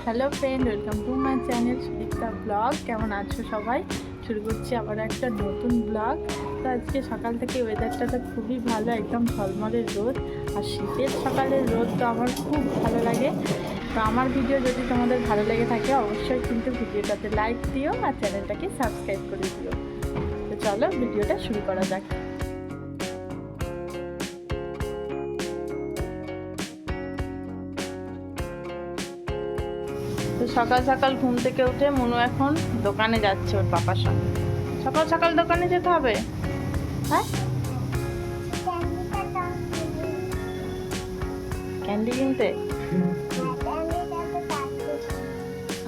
Hello friend, welcome to my channel Sudipta blog. কেমন আছো সবাই? শুরু করছি আবার একটা নতুন ব্লগ। তো আজকে সকাল থেকে ওয়েদারটা তো খুবই ভালো, একদম ঝলমলের রোদ। আর শীতের সকালের রোদ তো আমার খুব ভালো লাগে। তো আমার ভিডিও যদি তোমাদের ভালো লেগে থাকে অবশ্যই কিন্তু ভিডিওটাতে লাইক দিও আর চ্যানেলটাকে সাবস্ক্রাইব করে দিও। তো চলো ভিডিওটা শুরু করা যাক। তো সকাল সকাল ঘুম থেকে উঠে মনু এখন দোকানে যাচ্ছে ওর পাপার সঙ্গে। সকাল সকাল দোকানে যেতে হবে? হ্যাঁ, ক্যান্ডি কিনতে।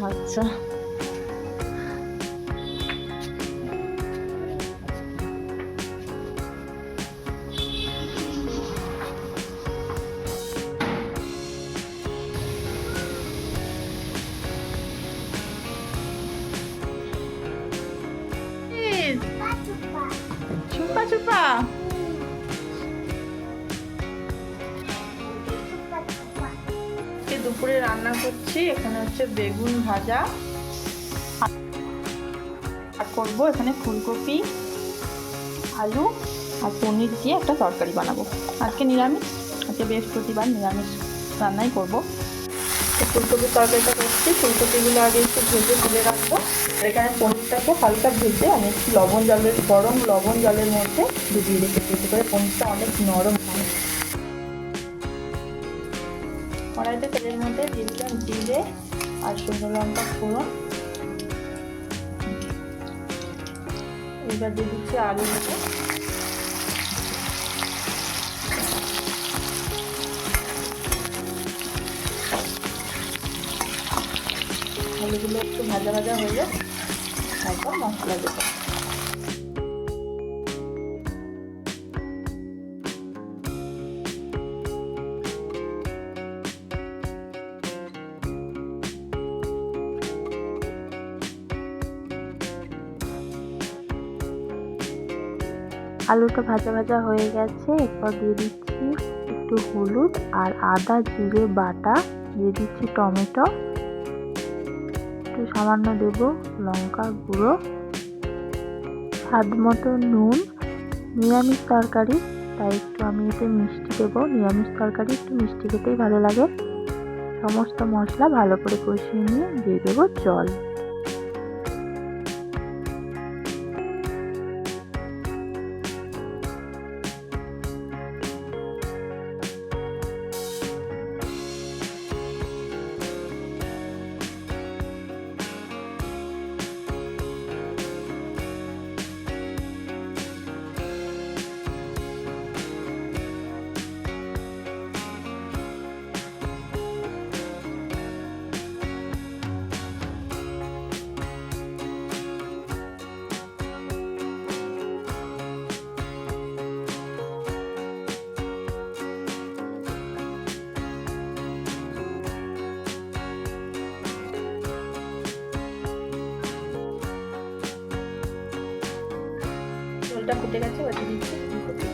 আচ্ছা, চুপা চুপা। দুপুরে রান্না করছি, এখানে হচ্ছে বেগুন ভাজা আর করবো এখানে ফুলকপি, আলু আর পনির দিয়ে একটা তরকারি বানাবো। আজকে নিরামিষ, আজকে বৃহস্পতিবার, নিরামিষ রান্নাই করবো। ফুলকপির তরকারিটা করছি, ফুলকপিগুলো আগে একটু ভেজে তুলে রাখবো। এখানে পনিরটাকে হালকা ভেজে আমি একটু গরম লবণ জলের মধ্যে ডুবিয়ে রেখেছি, এতে করে পনিরটা অনেক নরম হয়। কড়াইতে তেলের মধ্যে দিয়ে দিলাম জিরে আর শুকনো লঙ্কা ফোড়ন। এবার দিয়ে দিচ্ছি আলুগুলো। আলুগুলো একটু ভাজা ভাজা হয়ে যায়, তারপর মশলা দেবো। আলুটা ভাজা ভাজা হয়ে গেছে, এরপর দিয়ে দিচ্ছি একটু হলুদ আর আদা জিরে বাটা, দিয়ে দিচ্ছি টমেটো, একটু সামান্য দেব লঙ্কা গুঁড়ো, স্বাদ মতো নুন। নিরামিষ তরকারি তাই একটু আমি এতে মিষ্টি দেবো, নিরামিষ তরকারি একটু মিষ্টি খেতেই ভালো লাগে। সমস্ত মশলা ভালো করে কষিয়ে নিয়ে দিয়ে দেবো জল। ঝোলটা ফুটে গেছে, ওটা দিচ্ছি ফুলকপি।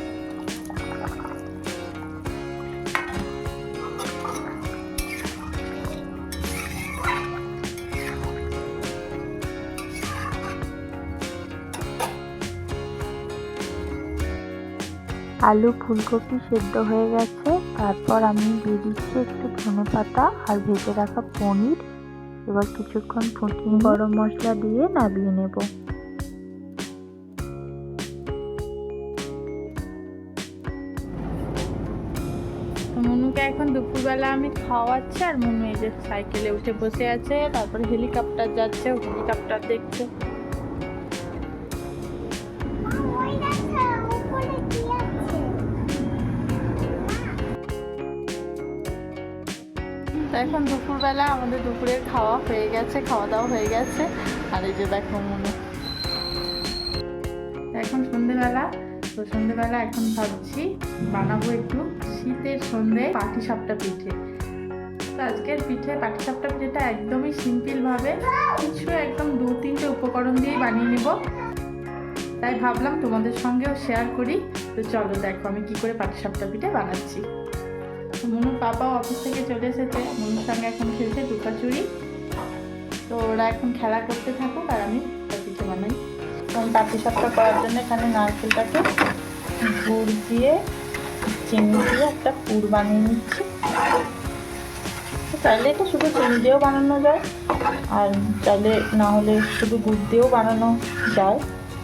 আলু ফুলকপি সেদ্ধ হয়ে গেছে, তারপর আমি দিয়ে দিচ্ছি একটু ধনেপাতা আর ভেজে রাখা পনির। এবার কিছুক্ষণ ফুটিয়ে গরম মশলা দিয়ে নামিয়ে নেব। মনুকে এখন দুপুরবেলা আমি খাওয়াচ্ছি আর মনু এই যে সাইকেলে উঠে বসে আছে। তারপরে হেলিকপ্টার যাচ্ছে, ও হেলিকপ্টার দেখছে। এখন দুপুরবেলা আমাদের দুপুরের খাওয়া হয়ে গেছে, খাওয়া দাওয়া হয়ে গেছে। আর এই যে দেখো মনু এখন সন্ধেবেলা। তো সন্ধেবেলা এখন ভাবছি বানাবো একটু শীতের সন্ধে পাটিসাপটা পিঠে। তো আজকের পাটিসাপটা পিঠেটা একদমই সিম্পলভাবে কিছু একদম 2-3টে উপকরণ দিয়েই বানিয়ে নেব, তাই ভাবলাম তোমাদের সঙ্গেও শেয়ার করি। তো চলো দেখো আমি কি করে পাটিসাপটা পিঠে বানাচ্ছি। মনুর পাপাও অফিস থেকে চলে এসেছে, মনুর সঙ্গে এখন খেলছে লুকাচুরি। তো ওরা এখন খেলা করতে থাকুক আর আমি পিঠে বানাই। এবং পাটিসাপটা করার জন্য এখানে নারকেলটাকে গুড় দিয়ে চিনি দিয়ে একটা পুর বানিয়ে নিচ্ছি। চাইলে এটা শুধু চিনি দিয়েও বানানো যায়, আর চাইলে না হলে শুধু গুড় দিয়েও বানানো যায়।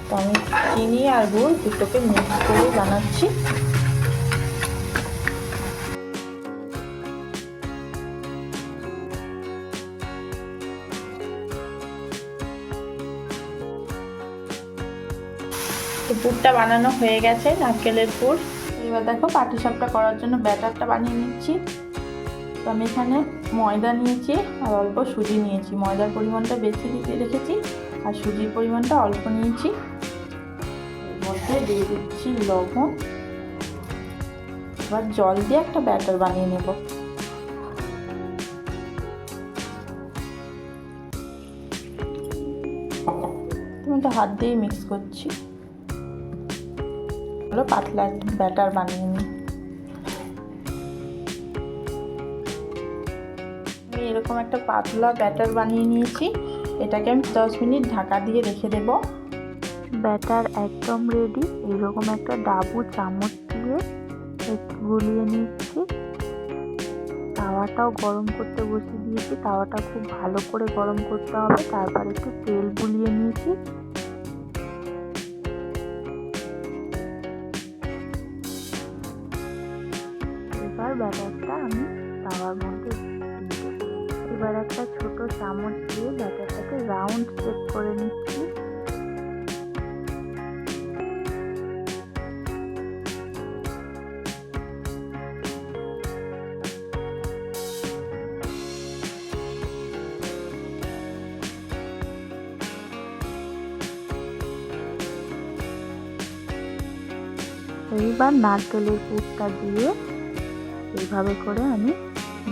তো আমি চিনি আর গুড় দুটোকে মিক্স করে বানাচ্ছি। তো পুরটা বানানো হয়ে গেছে, নারকেলের পুর। এবার দেখো পাটিসাপটা করার জন্য ব্যাটারটা বানিয়ে নিচ্ছি। তো আমি এখানে ময়দা নিয়েছি আর অল্প সুজি নিয়েছি। ময়দার পরিমাণটা বেশি রেখেছি আর সুজির পরিমাণটা অল্প নিয়েছি। এর মধ্যে দিয়ে দিচ্ছি লবণ। এবার জল দিয়ে একটা ব্যাটার বানিয়ে নেব। তুমি তো হাত দিয়ে মিক্স করছি। পাতলা ব্যাটার বানিয়ে নিই। আমি এরকম একটা পাতলা ব্যাটার বানিয়ে নিয়েছি। এটাকে আমি 10 মিনিট ঢাকা দিয়ে রেখে দেব। ব্যাটার একদম রেডি। এরকম একটা ডাবু চামচ দিয়ে একটু গুলিয়ে নিচ্ছি। তাওয়াটাও গরম করতে বসিয়ে দিয়েছি। তাওয়াটা খুব ভালো করে গরম করতে হবে। তারপর একটু তেল বুলিয়ে নিয়েছি। এবার ব্যাটারটা আমি তাওয়ার মধ্যে এবার একটা ছোট চামচ দিয়ে ব্যাটারটাকে রাউন্ড শেপ করে নিচ্ছি। এইবার নারকেলের পুরটা দিয়ে এইভাবে করে আমি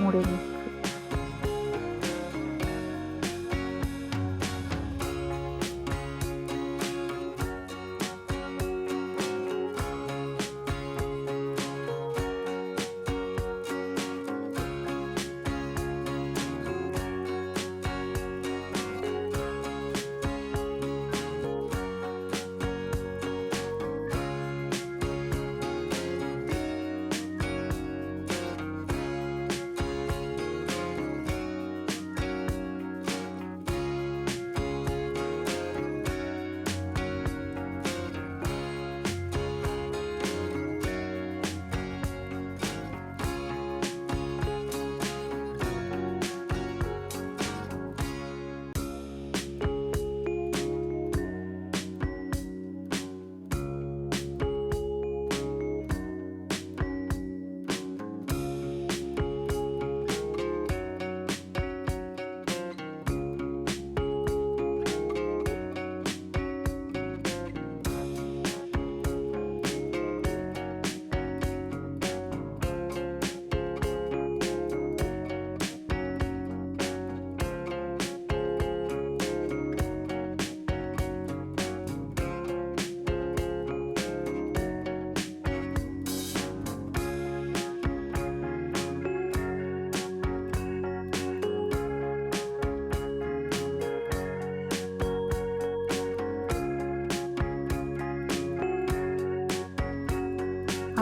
মুড়ে নিচ্ছি।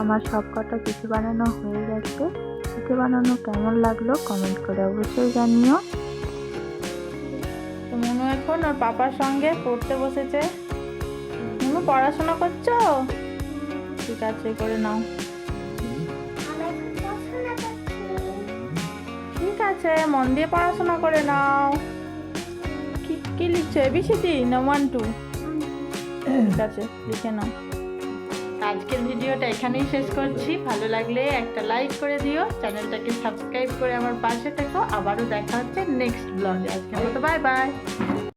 আমার সব কটা পিঠে বানানো হয়ে গেছে। পিঠে বানানো কেমন লাগলো কমেন্ট করে অবশ্যই জানিও। তো মনু এখন ওর পাপার সঙ্গে পড়তে বসেছে। মনু পড়াশোনা করছো? ঠিক আছে, করে নাও। ঠিক আছে, মন দিয়ে পড়াশোনা করে নাও। কি লিখছো? ABCD না 1 2? ঠিক আছে, লিখে নাও। আজকের ভিডিওটা এখানেই শেষ করছি। ভালো লাগলে একটা লাইক করে দিও, চ্যানেলটাকে সাবস্ক্রাইব করে আমার পাশে থেকো। আবারও দেখা হচ্ছে নেক্সট ব্লগে। আজকের মতো বাই বাই।